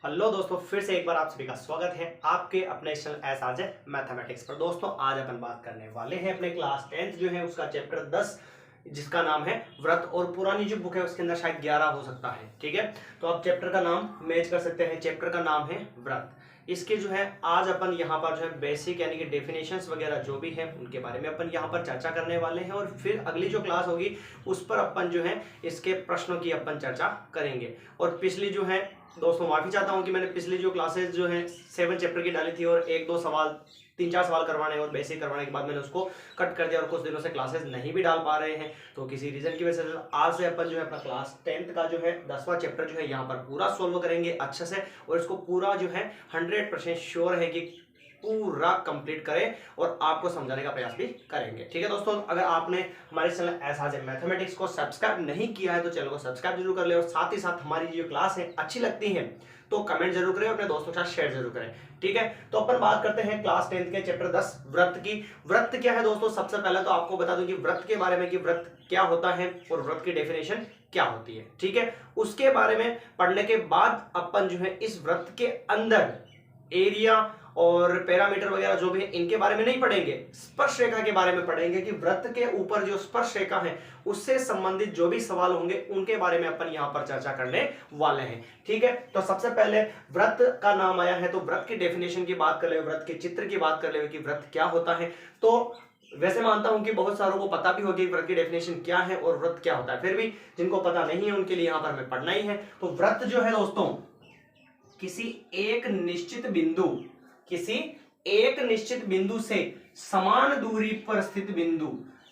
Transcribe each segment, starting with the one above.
Hello दोस्तों, फिर से एक बार आप सभी का स्वागत है आपके अपने चैनल एस आज मैथमेटिक्स पर। दोस्तों आज अपन बात करने वाले हैं अपने क्लास 10th जो है उसका चैप्टर 10 जिसका नाम है व्रत। और पुरानी जो बुक है उसके अंदर शायद 11 हो सकता है। ठीक है, तो आप चैप्टर का नाम मैच कर सकते हैं। चैप्टर का नाम है व्रत। इसके जो है आज अपन यहाँ पर जो है बेसिक यानी कि डेफिनेशंस वगैरह जो भी है उनके बारे में अपन यहाँ पर चर्चा करने वाले हैं। और फिर अगली जो क्लास होगी उस पर अपन जो है इसके प्रश्नों की अपन चर्चा करेंगे। और पिछली जो है दोस्तों माफी चाहता हूं कि मैंने पिछली जो क्लासेस जो है 7 चैप्टर की डाली थी और 1-2 सवाल 3-4 सवाल करवाने और बेसिक करवाने के बाद मैंने उसको कट कर दिया और कुछ दिनों से क्लासेस नहीं भी डाल पा रहे हैं। तो किसी रीजन की वजह से आज से अपन जो है अपना क्लास 10th का जो है 10वां चैप्टर जो है यहाँ पर पूरा सोल्व करेंगे अच्छे से। और इसको पूरा जो है 100% श्योर है कि पूरा कंप्लीट करें और आपको समझाने का प्रयास भी करेंगे। ठीक है दोस्तों, अगर आपने हमारे चैनल एस आज मैथमेटिक्स को सब्सक्राइब नहीं किया है तो चैनल को सब्सक्राइब जरूर कर ले। और साथ ही साथ हमारी जो क्लास है अच्छी लगती है तो कमेंट जरूर करें, अपने दोस्तों के साथ शेयर जरूर करें। ठीक है, तो अपन बात करते हैं क्लास 10th के चैप्टर 10 व्रत की। व्रत क्या है दोस्तों, सबसे पहले तो आपको बता दूं कि व्रत के बारे में कि व्रत क्या होता है और व्रत की डेफिनेशन क्या होती है। ठीक है, उसके बारे में पढ़ने के बाद अपन जो है इस व्रत के अंदर एरिया और पैरामीटर वगैरह जो भी है इनके बारे में नहीं पढ़ेंगे, स्पर्श रेखा के बारे में पढ़ेंगे कि व्रत के ऊपर जो स्पर्श रेखा है उससे संबंधित जो भी सवाल होंगे उनके बारे में अपन यहां पर चर्चा करने वाले हैं। ठीक है, तो सबसे पहले व्रत का नाम आया है तो व्रत की डेफिनेशन की बात कर ले, व्रत के चित्र की बात कर ले कि व्रत क्या होता है। तो वैसे मानता हूं कि बहुत सारों को पता भी होगी व्रत की डेफिनेशन क्या है और व्रत क्या होता है, फिर भी जिनको पता नहीं है उनके लिए यहां पर हमें पढ़ना ही है। तो व्रत जो है दोस्तों किसी एक निश्चित बिंदु से समान दूरी पर स्थित बिंदु।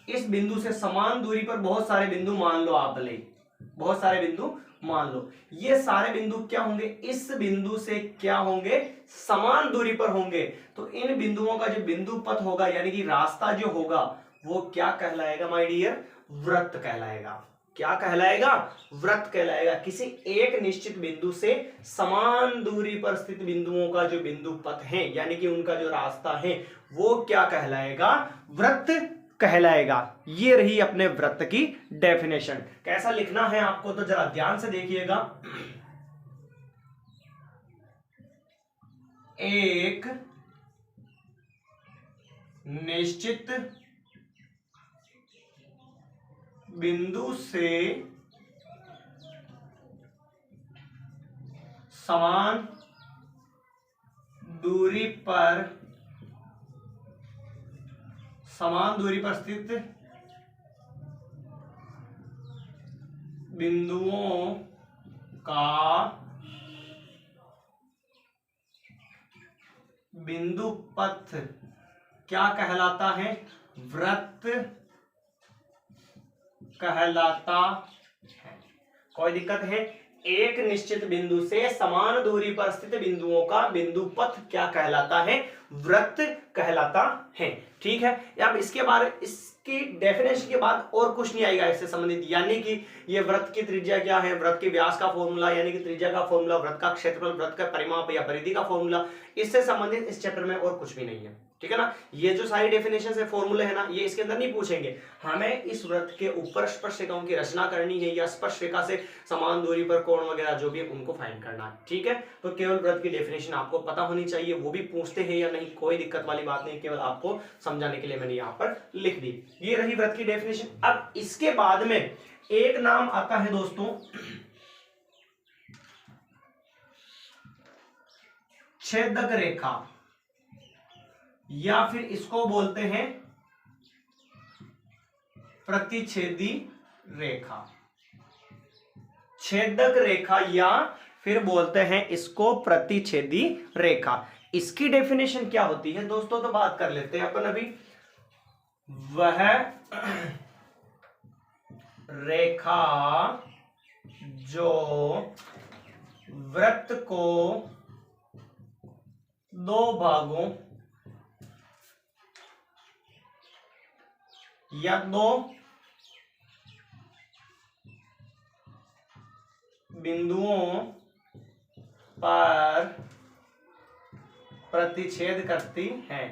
इस बिंदु से समान दूरी पर बहुत सारे बिंदु मान लो, आप ले बहुत सारे बिंदु मान लो। ये सारे बिंदु क्या होंगे, इस बिंदु से क्या होंगे, समान दूरी पर होंगे। तो इन बिंदुओं का जो बिंदु पथ होगा यानी कि रास्ता जो होगा वो क्या कहलाएगा माय डियर, व्रत कहलाएगा। क्या कहलाएगा, व्रत कहलाएगा। किसी एक निश्चित बिंदु से समान दूरी पर स्थित बिंदुओं का जो बिंदु पथ है यानी कि उनका जो रास्ता है वो क्या कहलाएगा, व्रत कहलाएगा। ये रही अपने व्रत की डेफिनेशन। कैसा लिखना है आपको तो जरा ध्यान से देखिएगा। एक निश्चित बिंदु से समान दूरी पर स्थित बिंदुओं का बिंदु पथ क्या कहलाता है, व्रत कहलाता है। कोई दिक्कत है, एक निश्चित बिंदु से समान दूरी पर स्थित बिंदुओं का बिंदु पथ क्या कहलाता है, व्रत कहलाता है। ठीक है, अब इसकी डेफिनेशन के बाद और कुछ नहीं आएगा इससे संबंधित, यानी कि ये व्रत की त्रिज्या क्या है, व्रत के व्यास का फॉर्मूला यानी कि त्रिज्या का फॉर्मूला, व्रत का क्षेत्रफल, व्रत का परिमाप या परिधि का फॉर्मूला, इससे संबंधित इस चैप्टर में और कुछ भी नहीं है। ठीक है ना, ये जो सारी डेफिनेशन है, फॉर्मूले है ना, ये इसके अंदर नहीं पूछेंगे। हमें इस व्रत के ऊपर स्पर्श रेखाओं की रचना करनी है या स्पर्श रेखा से समान दूरी पर कोण वगैरह जो भी है उनको फाइंड करना है। ठीक है, तो केवल व्रत की डेफिनेशन आपको पता होनी चाहिए, वो भी पूछते हैं या नहीं कोई दिक्कत वाली बात नहीं, केवल आपको समझाने के लिए मैंने यहाँ पर लिख दी। ये रही व्रत की डेफिनेशन। अब इसके बाद में एक नाम आता है दोस्तों छेदक रेखा, या फिर इसको बोलते हैं प्रतिच्छेदी रेखा। छेदक रेखा या फिर बोलते हैं इसको प्रतिच्छेदी रेखा। इसकी डेफिनेशन क्या होती है दोस्तों, तो बात कर लेते हैं अपन अभी। वह रेखा जो वृत्त को दो भागों या दो बिंदुओं पर प्रतिच्छेद करती है।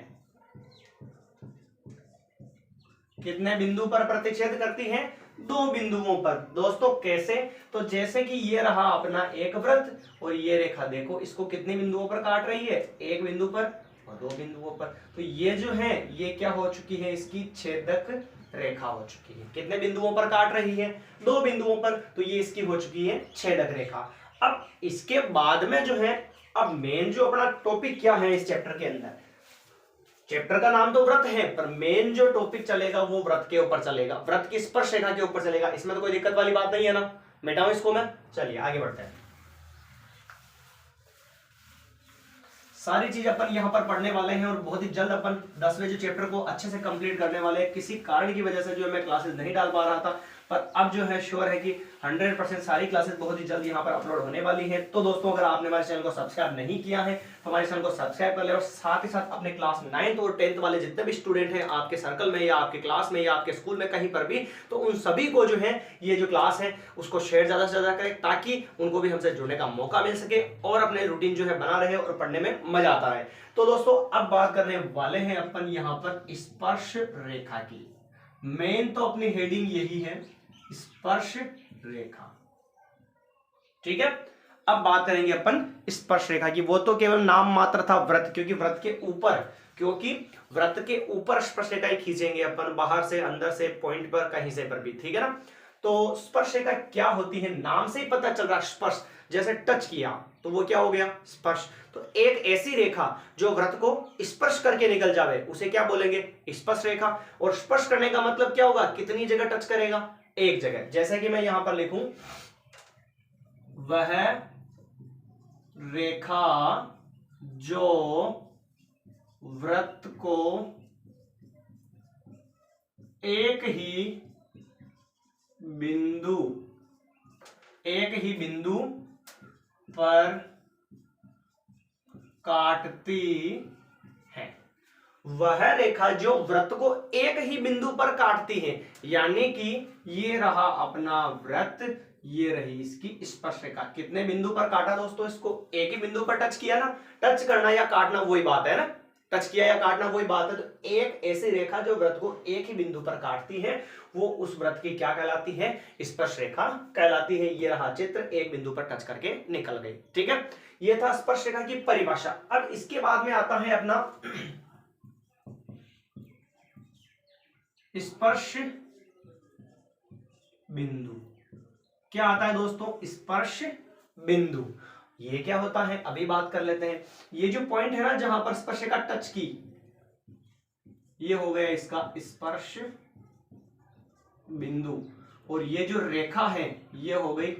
कितने बिंदु पर प्रतिच्छेद करती है, दो बिंदुओं पर। दोस्तों कैसे? तो जैसे कि ये रहा अपना एक वृत्त और ये रेखा, देखो इसको कितने बिंदुओं पर काट रही है, एक बिंदु पर और दो बिंदुओं पर। तो ये जो है ये क्या हो चुकी है, इसकी छेदक रेखा हो चुकी है। कितने बिंदुओं पर काट रही है, दो बिंदुओं पर, तो ये इसकी हो चुकी है छेदक रेखा। अब इसके बाद में जो है, अब मेन जो अपना टॉपिक क्या है इस चैप्टर के अंदर, चैप्टर का नाम तो व्रत है पर मेन जो टॉपिक चलेगा वो व्रत के ऊपर चलेगा, व्रत की स्पर्श रेखा के ऊपर चलेगा। इसमें तो कोई दिक्कत वाली बात नहीं है ना, मिटाऊं इसको मैं। चलिए आगे बढ़ते हैं। सारी चीज अपन यहां पर पढ़ने वाले हैं और बहुत ही जल्द अपन 10वें जो चैप्टर को अच्छे से कंप्लीट करने वाले हैं। किसी कारण की वजह से जो है मैं क्लासेस नहीं डाल पा रहा था, पर अब जो है श्योर है कि 100% सारी क्लासेस बहुत ही जल्द यहाँ पर अपलोड होने वाली है। तो दोस्तों अगर आपने हमारे चैनल को सब्सक्राइब नहीं किया है तो हमारे चैनल को सब्सक्राइब कर ले और साथ ही साथ अपने क्लास 9th और 10th वाले जितने भी स्टूडेंट हैं आपके सर्कल में या आपके क्लास में या आपके स्कूल में कहीं पर भी, तो उन सभी को जो है ये जो क्लास है उसको शेयर ज्यादा से ज्यादा करें ताकि उनको भी हमसे जुड़ने का मौका मिल सके और अपने रूटीन जो है बना रहे और पढ़ने में मजा आता रहे। तो दोस्तों अब बात करने वाले हैं अपन यहाँ पर स्पर्श रेखा की। मेन तो अपनी हेडिंग यही है, स्पर्श रेखा। ठीक है, अब बात करेंगे अपन स्पर्श रेखा की। वो तो केवल नाम मात्र था व्रत, क्योंकि व्रत के ऊपर स्पर्श रेखा खींचेंगे अपन, बाहर से अंदर से पॉइंट पर कहीं से पर भी, ठीक है ना। तो स्पर्श रेखा क्या होती है, नाम से ही पता चल रहा, स्पर्श जैसे टच किया तो वो क्या हो गया, स्पर्श। तो एक ऐसी रेखा जो व्रत को स्पर्श करके निकल जावे उसे क्या बोलेंगे, स्पर्श रेखा। और स्पर्श करने का मतलब क्या होगा, कितनी जगह टच करेगा, एक जगह। जैसे कि मैं यहां पर लिखूं, वह रेखा जो व्रत को एक ही बिंदु पर काटती है। वह रेखा जो व्रत को एक ही बिंदु पर काटती है, यानी कि ये रहा अपना व्रत, ये रही इसकी स्पर्श रेखा। कितने बिंदु पर काटा दोस्तों, इसको एक ही बिंदु पर टच किया ना। टच करना या काटना वही बात है ना, टच किया या काटना वही बात है। तो एक ऐसी रेखा जो व्रत को एक ही बिंदु पर काटती है वो उस व्रत की क्या कहलाती है, स्पर्श रेखा कहलाती है। ये रहा चित्र, एक बिंदु पर टच करके निकल गई। ठीक है, ये था स्पर्श रेखा की परिभाषा। अब इसके बाद में आता है अपना स्पर्श बिंदु। क्या आता है दोस्तों, स्पर्श बिंदु। ये क्या होता है अभी बात कर लेते हैं। ये जो पॉइंट है ना जहां पर स्पर्श रेखा टच की, ये हो गया इसका स्पर्श बिंदु। और ये जो रेखा है ये हो गई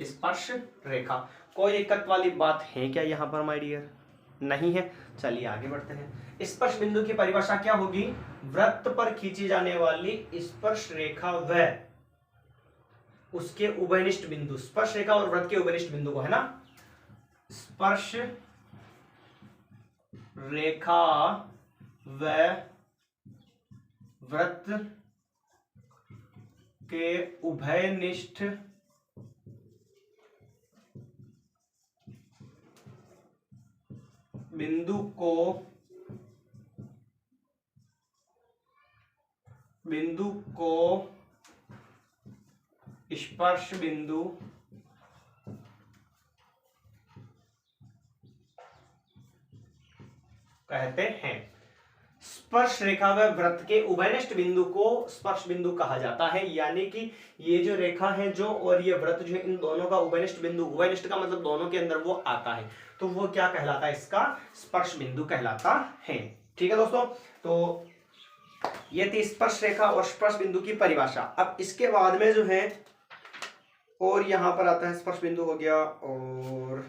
स्पर्श रेखा। कोई दिक्कत वाली बात है क्या यहां पर माय डियर, नहीं है। चलिए आगे बढ़ते हैं। स्पर्श बिंदु की परिभाषा क्या होगी, वृत्त पर खींची जाने वाली स्पर्श रेखा व उसके उभयनिष्ठ बिंदु। स्पर्श रेखा और वृत्त के उभयनिष्ठ बिंदु को है ना, स्पर्श रेखा व वृत्त के उभयनिष्ठ बिंदु को स्पर्श बिंदु कहते हैं। स्पर्श रेखा व वृत्त के उभयनिष्ठ बिंदु को स्पर्श बिंदु कहा जाता है। यानी कि ये जो रेखा है जो और ये वृत्त जो है, इन दोनों का उभयनिष्ठ बिंदु, उभयनिष्ठ का मतलब दोनों के अंदर वो आता है, तो वो क्या कहलाता है, इसका स्पर्श बिंदु कहलाता है। ठीक है दोस्तों, तो ये थी स्पर्श रेखा और स्पर्श बिंदु की परिभाषा। अब इसके बाद में जो है और यहां पर आता है स्पर्श बिंदु हो गया, और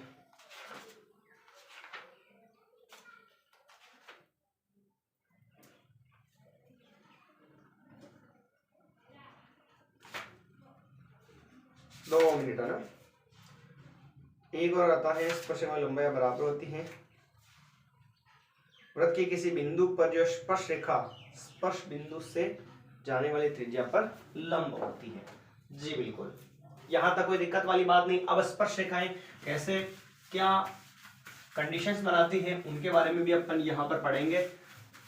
दो मिनट है ना, एक और आता है स्पर्श रेखा लंबाई बराबर होती है वृत्त के किसी बिंदु पर जो स्पर्श रेखा स्पर्श बिंदु से जाने वाली त्रिज्या पर लंब होती है। जी बिल्कुल, यहां तक कोई दिक्कत वाली बात नहीं। अब स्पर्श रेखाएं कैसे क्या कंडीशंस बनाती हैं उनके बारे में भी अपन यहां पर पढ़ेंगे।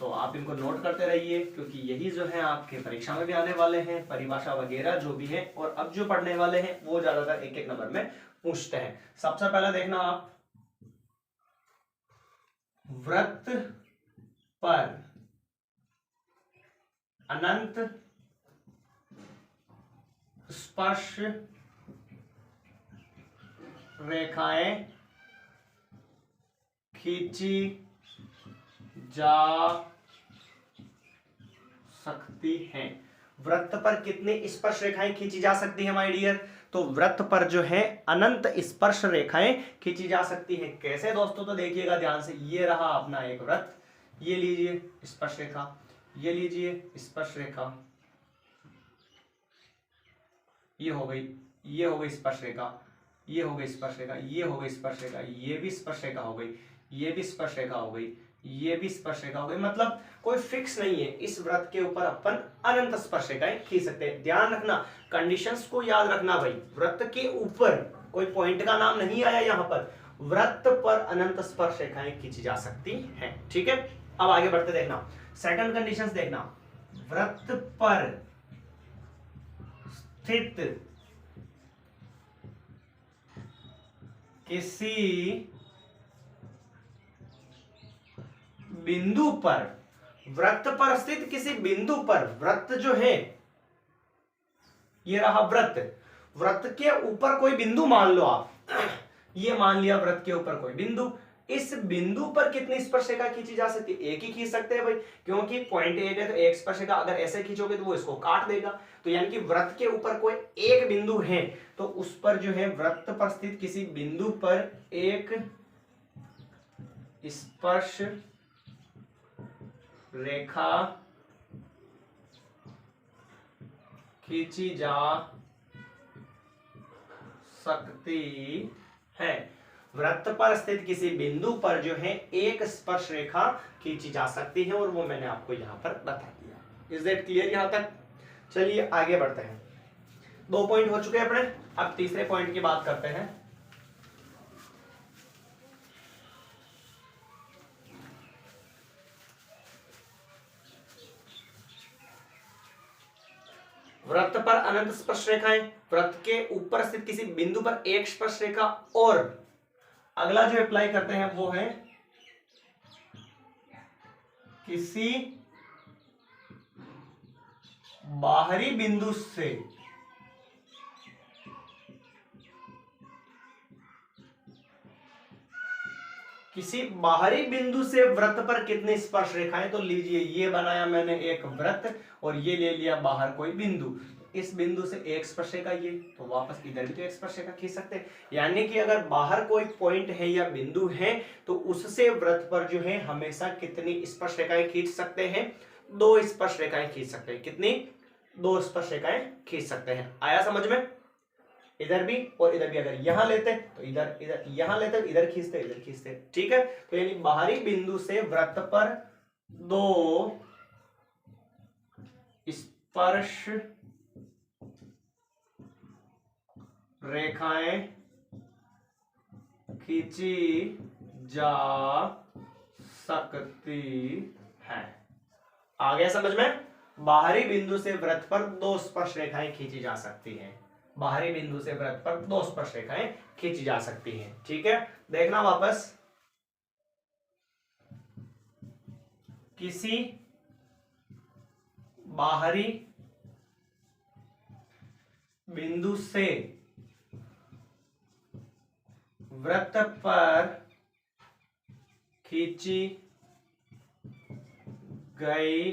तो आप इनको नोट करते रहिए, क्योंकि यही जो है आपके परीक्षा में भी आने वाले हैं, परिभाषा वगैरह जो भी है। और अब जो पढ़ने वाले हैं वो ज्यादातर एक एक नंबर में पूछते हैं। सबसे पहले देखना आप, वृत्त पर अनंत स्पर्श रेखाएं खींची जा सकती हैं। वृत्त पर कितनी स्पर्श रेखाएं खींची जा सकती है माय डियर? तो वृत्त पर जो है अनंत स्पर्श रेखाएं खींची जा सकती हैं। कैसे दोस्तों? तो देखिएगा ध्यान से, ये रहा अपना एक वृत्त, ये लीजिए स्पर्श रेखा, ये लीजिए स्पर्श रेखा, ये हो गई, ये हो गई स्पर्श रेखा, ये हो गई स्पर्श रेखा, ये हो गई स्पर्श रेखा, ये भी स्पर्श रेखा हो गई, ये भी स्पर्श रेखा हो गई, ये भी स्पर्श रेखा हो गई। मतलब कोई फिक्स नहीं है, इस वृत्त के ऊपर अपन अनंत स्पर्श रेखाएं खींच सकते हैं। ध्यान रखना, कंडीशंस को याद रखना भाई। वृत्त के ऊपर कोई पॉइंट का नाम नहीं आया यहां पर, वृत्त पर अनंत स्पर्श रेखाएं खींची जा सकती हैं। ठीक है, अब आगे बढ़ते देखना, सेकंड कंडीशंस देखना, वृत्त पर स्थित किसी बिंदु पर, वृत्त पर स्थित किसी बिंदु पर, वृत्त जो है ये रहा वृत्त, वृत्त के ऊपर कोई बिंदु मान लो आप, ये मान लिया वृत्त के ऊपर कोई बिंदु, इस बिंदु पर कितनी स्पर्श रेखा खींची जा सकती है? एक ही खींच सकते हैं भाई, क्योंकि पॉइंट एक है तो एक स्पर्श रेखा, अगर ऐसे खींचोगे तो वो इसको काट देगा। तो यानी कि वृत्त के ऊपर कोई एक बिंदु है, तो उस पर जो है वृत्त पर स्थित किसी बिंदु पर एक स्पर्श रेखा खींची जा सकती है। वृत्त पर स्थित किसी बिंदु पर जो है एक स्पर्श रेखा खींची जा सकती है, और वो मैंने आपको यहां पर बता दिया। इज दैट क्लियर यहां तक? चलिए आगे बढ़ते हैं। 2 पॉइंट हो चुके हैं अपने, अब तीसरे पॉइंट की बात करते हैं। वृत्त पर अनंत स्पर्श रेखाएं, वृत्त के ऊपर स्थित किसी बिंदु पर एक स्पर्श रेखा, और अगला जो अप्लाई करते हैं वो है किसी बाहरी बिंदु से वृत्त पर कितनी स्पर्श रेखाएं? तो लीजिए, ये बनाया मैंने एक वृत्त और ये ले लिया बाहर कोई बिंदु, इस बिंदु से एक स्पर्श रेखा, ये तो वापस इधर भी तो एक स्पर्श रेखा खींच सकते हैं। यानी कि अगर बाहर कोई पॉइंट है या बिंदु है तो उससे वृत्त पर जो है हमेशा कितनी स्पर्श रेखाएं खींच सकते हैं? 2 स्पर्श रेखाएं खींच सकते हैं। कितनी? 2 स्पर्श रेखाएं खींच सकते हैं। आया समझ में? इधर भी और इधर भी, अगर यहां लेते तो इधर, इधर यहां लेते इधर खींचते, इधर खींचते। ठीक है, तो यानी बाहरी बिंदु से वृत्त पर 2 स्पर्श रेखाएं खींची जा सकती है। आ गया समझ में? बाहरी बिंदु से वृत्त पर 2 स्पर्श रेखाएं खींची जा सकती हैं। बाहरी बिंदु से वृत्त पर 2 स्पर्श रेखाएं खींची जा सकती हैं। ठीक है, देखना वापस, किसी बाहरी बिंदु से वृत्त पर खींची गई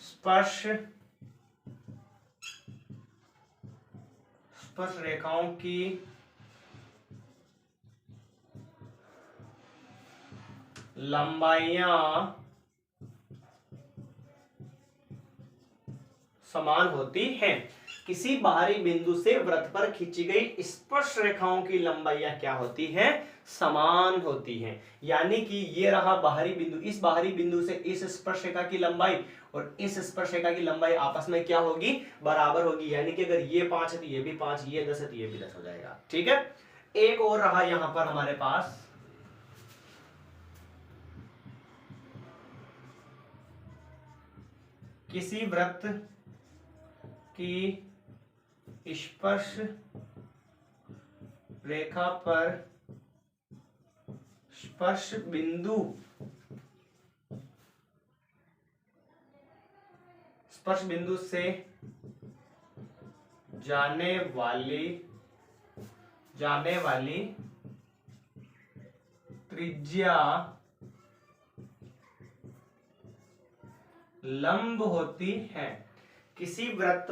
स्पर्श रेखाओं की लंबाइयां समान होती हैं। किसी बाहरी बिंदु से वृत्त पर खींची गई स्पर्श रेखाओं की लंबाइयां क्या होती हैं? समान होती हैं। यानी कि ये रहा बाहरी बिंदु, इस बाहरी बिंदु से इस स्पर्श रेखा की लंबाई और इस स्पर्श रेखा की लंबाई आपस में क्या होगी? बराबर होगी। यानी कि अगर ये 5 है तो ये भी 5, ये 10 है तो ये भी 10 हो जाएगा। ठीक है, एक और रहा यहां पर हमारे पास, किसी वृत्त की स्पर्श रेखा पर स्पर्श बिंदु से जाने वाली त्रिज्या लंब होती है। किसी वृत्त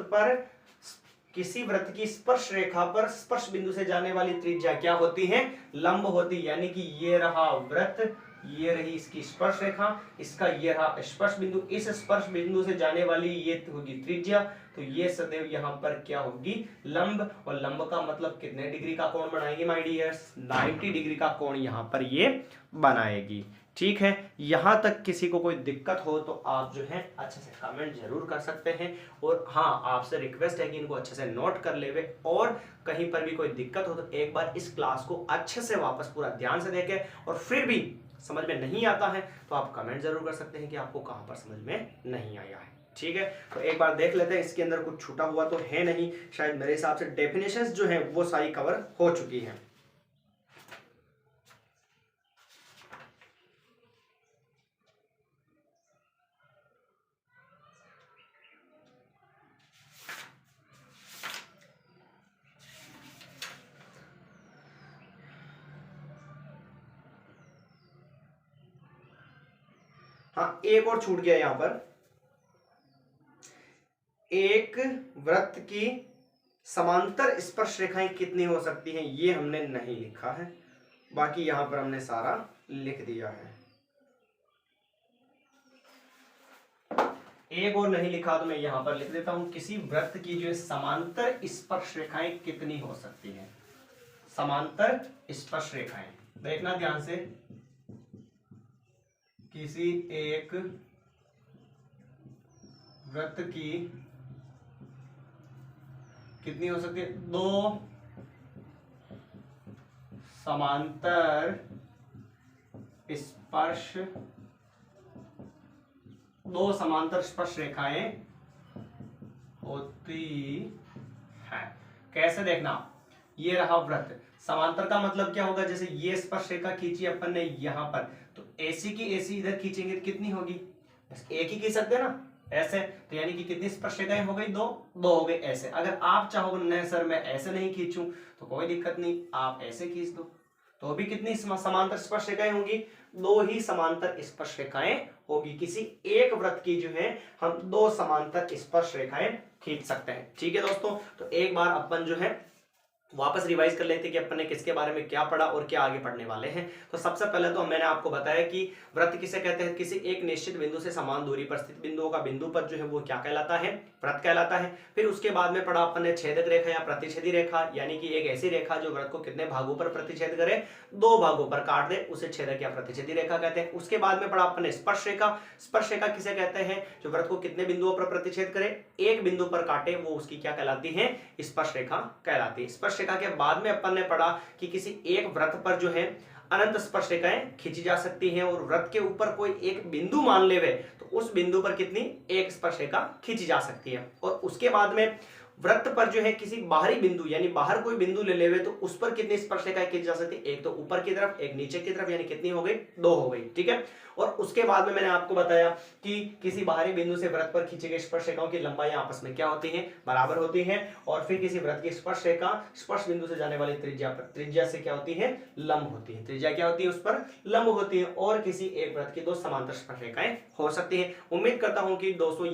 की स्पर्श रेखा पर स्पर्श बिंदु से जाने वाली त्रिज्या क्या होती है? लंब होती। यानी कि ये रहा वृत्त, ये रही इसकी स्पर्श रेखा, इसका ये रहा स्पर्श बिंदु, इस स्पर्श बिंदु से जाने वाली ये होगी त्रिज्या, तो ये सदैव यहां पर क्या होगी? लंब। और लंब का मतलब कितने डिग्री का कोण बनाएगी माय डियर्स? 90 डिग्री का कोण यहां पर ये बनाएगी। ठीक है, यहां तक किसी को कोई दिक्कत हो तो आप जो है अच्छे से कमेंट जरूर कर सकते हैं। और हाँ, आपसे रिक्वेस्ट है कि इनको अच्छे से नोट कर लेवे, और कहीं पर भी कोई दिक्कत हो तो एक बार इस क्लास को अच्छे से वापस पूरा ध्यान से देखें, और फिर भी समझ में नहीं आता है तो आप कमेंट जरूर कर सकते हैं कि आपको कहां पर समझ में नहीं आया है। ठीक है, तो एक बार देख लेते हैं, इसके अंदर कुछ छूटा हुआ तो है नहीं, शायद मेरे हिसाब से डेफिनेशंस जो है वो सारी कवर हो चुकी हैं। हाँ, एक और छूट गया यहां पर, एक वृत्त की समांतर स्पर्श रेखाएं कितनी हो सकती हैं, ये हमने नहीं लिखा है, बाकी यहां पर हमने सारा लिख दिया है। एक और नहीं लिखा तो मैं यहां पर लिख देता हूं, किसी वृत्त की जो समांतर स्पर्श रेखाएं कितनी हो सकती हैं। समांतर स्पर्श रेखाएं देखना ध्यान से, किसी एक वृत्त की कितनी हो सकती है? दो समांतर स्पर्श रेखाएं होती है। कैसे देखना, ये रहा वृत्त, समांतर का मतलब क्या होगा? जैसे ये स्पर्श रेखा खींची अपन ने यहां पर, तो एसी की एसी इधर खींचेंगे कितनी होगी? बस एक ही खींच सकते हैं ना, ऐसे। तो यानी कि कितनी स्पर्श रेखाएं हो गई? दो हो गई ऐसे। अगर आप चाहो नहीं सर मैं ऐसे नहीं खींचूं, तो कोई दिक्कत नहीं, आप ऐसे खींच दो, तो भी कितनी समांतर स्पर्श रेखाएं होंगी? दो ही समांतर स्पर्श रेखाएं होगी। किसी एक वृत्त की जो है हम दो समांतर स्पर्श रेखाएं खींच सकते हैं। ठीक है दोस्तों, तो एक बार अपन जो है वापस रिवाइज कर लेते हैं कि अपन ने किसके बारे में क्या पढ़ा और क्या आगे पढ़ने वाले हैं। तो सबसे पहले तो मैंने आपको बताया कि वृत्त किसे कहते हैं? किसी एक निश्चित बिंदु से समान दूरी पर स्थित बिंदुओं का बिंदु पर जो है वो क्या कहलाता है? वृत्त कहलाता है। फिर उसके बाद में पढ़ा अपन ने छेदक रेखा या प्रतिच्छेदी रेखा, यानी कि एक ऐसी रेखा जो वृत्त को कितने भागों पर प्रतिच्छेद करे? दो भागों पर काट दे, उसे छेदक या प्रतिच्छेदी रेखा कहते हैं। उसके बाद में पढ़ा अपन ने स्पर्श रेखा। स्पर्श रेखा किसे कहते हैं? जो वृत्त को कितने बिंदुओं पर प्रतिच्छेद करे? एक बिंदु पर काटे, वो उसकी क्या कहलाती है? स्पर्श रेखा कहलाती है। स्पर्श रेखा के बाद में अपन ने पढ़ा कि किसी एक वृत्त पर जो है अनंत स्पर्श रेखाएं खींची जा सकती हैं, और वृत्त के ऊपर कोई एक बिंदु मान लेवे तो उस बिंदु पर कितनी? एक स्पर्श रेखा खींची जा सकती है। और उसके बाद में वृत्त पर जो है किसी बाहरी बिंदु, यानी बाहर कोई बिंदु ले लेवे तो उस पर कितनी स्पर्श रेखाएं खींची जा सकती है? एक तो ऊपर की तरफ, एक नीचे की तरफ, यानी कितनी हो गई? दो हो गई। ठीक है, और उसके बाद में मैंने आपको बताया कि किसी बाहरी बिंदु से वृत्त पर खींची गई स्पर्श रेखाओं की लंबाई आपस में क्या होती है? बराबर होती है। और फिर किसी वृत्त की स्पर्श रेखा स्पर्श बिंदु से जाने वाली त्रिज्या से क्या होती है? लंब होती है। त्रिज्या क्या होती है? उस पर लंब होती है। और किसी एक वृत्त की दो समांतर स्पर्श रेखाएं हो सकती है। उम्मीद करता हूं कि दोस्तों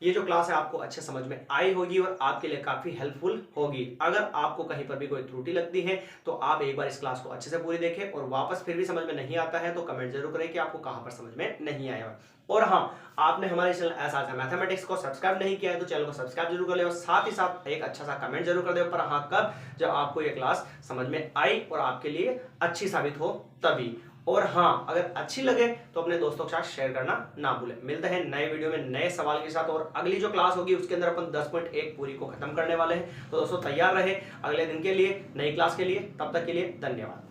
ये जो क्लास है आपको अच्छे समझ में आई होगी और आपके लिए काफी हेल्पफुल होगी। अगर आपको कहीं पर भी कोई त्रुटि लगती है तो आप एक बार इस क्लास को अच्छे से पूरी देखें, और वापस फिर भी समझ में नहीं आता है तो कमेंट जरूर करें कि आपको कहां पर समझ में नहीं आया। और हाँ, आपने हमारे चैनल एसआरजे मैथमेटिक्स को सब्सक्राइब नहीं किया है तो चैनल को सब्सक्राइब जरूर कर ले, और साथ ही साथ एक अच्छा सा कमेंट जरूर कर दे पर हाँ कब? जब आपको ये क्लास समझ में आई और आपके लिए अच्छी साबित हो तभी। और हाँ, अगर अच्छी लगे तो अपने दोस्तों के साथ शेयर करना ना भूलें। मिलते हैं नए वीडियो में नए सवाल के साथ, और अगली जो क्लास होगी उसके अंदर अपन 10.1 पूरी को खत्म करने वाले हैं। तो दोस्तों तैयार रहे अगले दिन के लिए, नई क्लास के लिए। तब तक के लिए धन्यवाद।